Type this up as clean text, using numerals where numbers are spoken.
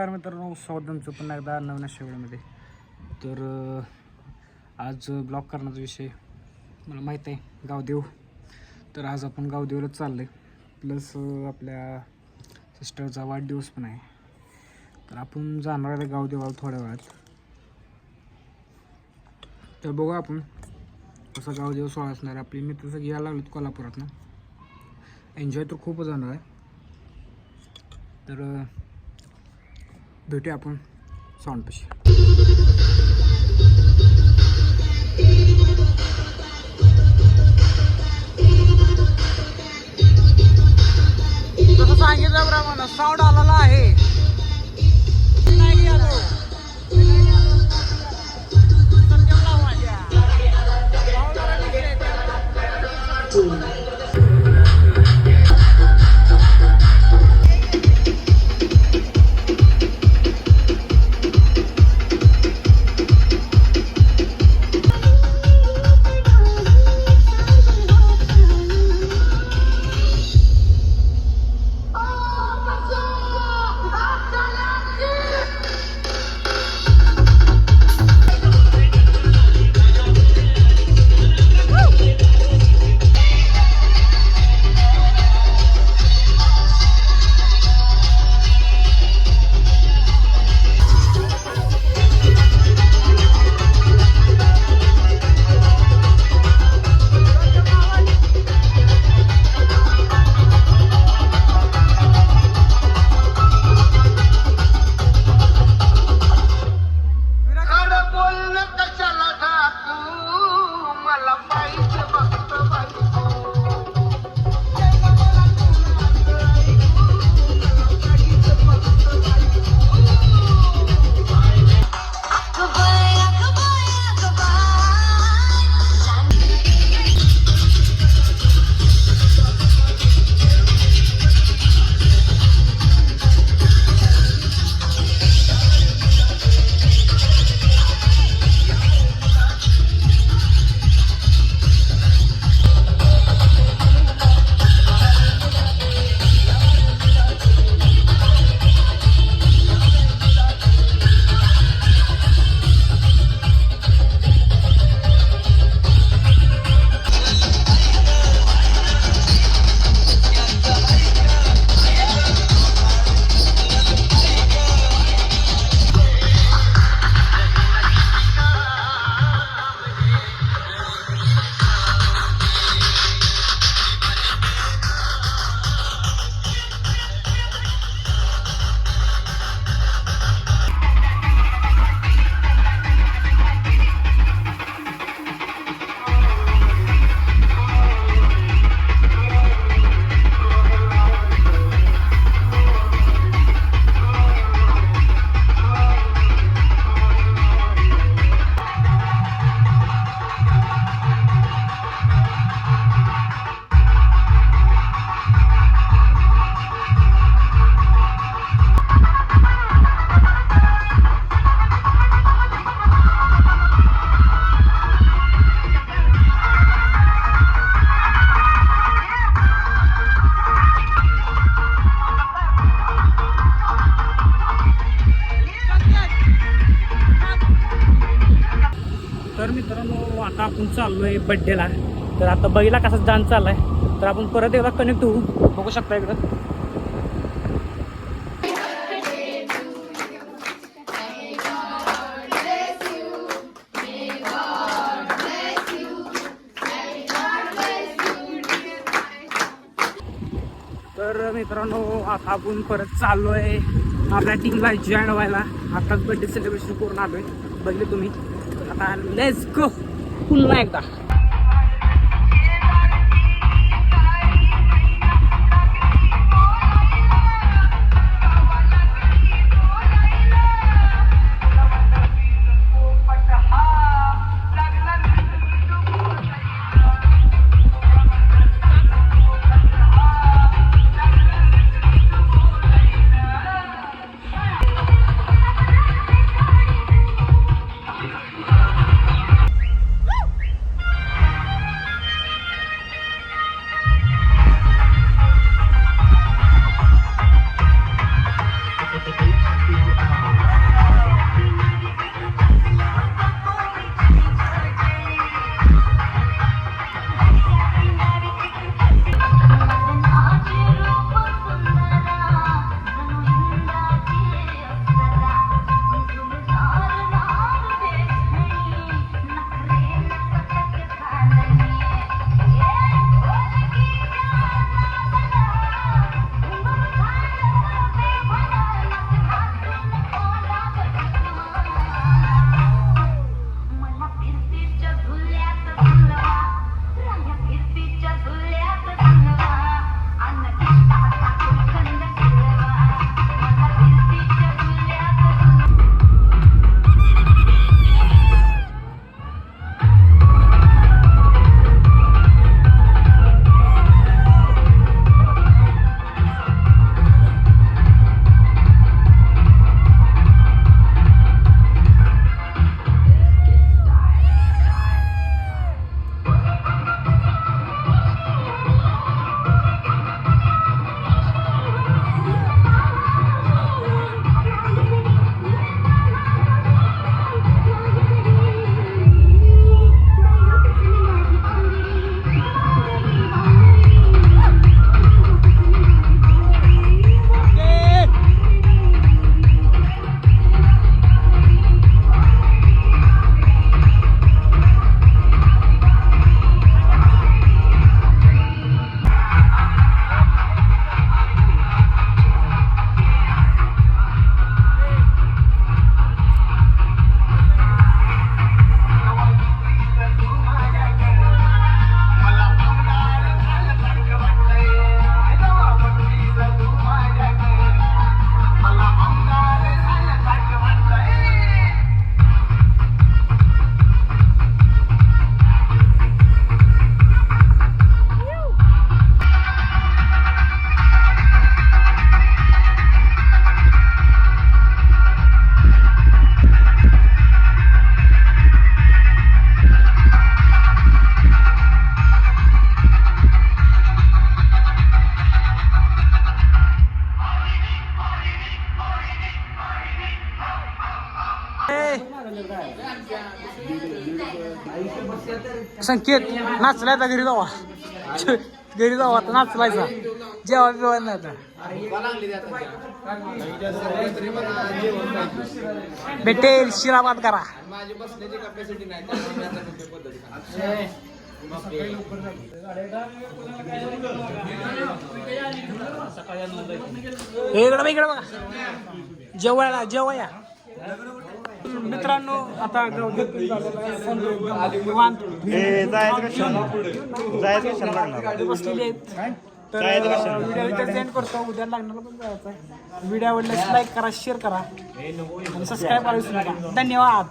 नमस्कार मित्रांनो, स्वागत तुमचं पुन्हा एकदा नवीन अशा व्हिडिओमध्ये. तर आज ब्लॉग करण्याचा विषय मला माहीत आहे, गावदेव. तर आज आपण गावदेवलाच चाललो आहे, प्लस आपल्या सिस्टरचा वाढदिवस पण आहे. तर आपण जाणार आहे गावदेवाला थोड्या वेळात. तर बघू आपण कसा गावदेव सोहळा असणार. आपली मित्र सगळी यायला लागलीत कोल्हापुरातनं. एन्जॉय तर खूपच जाणार आहे. तर भेटूया आपण साऊंडपाशी. तसं सांगितल्याप्रमाणे साऊंड आलेला आहे. तर मित्रांनो, आता आपण चाललो आहे बड्डेला. तर आता बघितला कसा डान्स चालला आहे. तर आपण परत एकदा कनेक्ट होऊ. बघू शकता इकडं. तर मित्रांनो, आता आपण परत चाललो आहे आपल्या टीमला जॉईन व्हायला. आताच बड्डे सेलिब्रेशन करून आलोय, बघले तुम्ही. आता लेट्स गो पुन्हा एकदा. संकेत नाचलाय आता घरी जावा घरी जावा आता नाचलायचा जेव्हा बिवा नाही आता भेटेल शिराबाद करा. माझी बसण्याची कॅपॅसिटी नाही इकडे बघा जेवायला जेवाया मित्रांनो. आता बसलेली आहेत तर व्हिडिओ इथे सेंड करतो. उद्या लागणार पण जायचं आहे. व्हिडिओ आवडल्यास लाईक करा शेअर करा आणि सबस्क्राईब करा विसरू नका. धन्यवाद.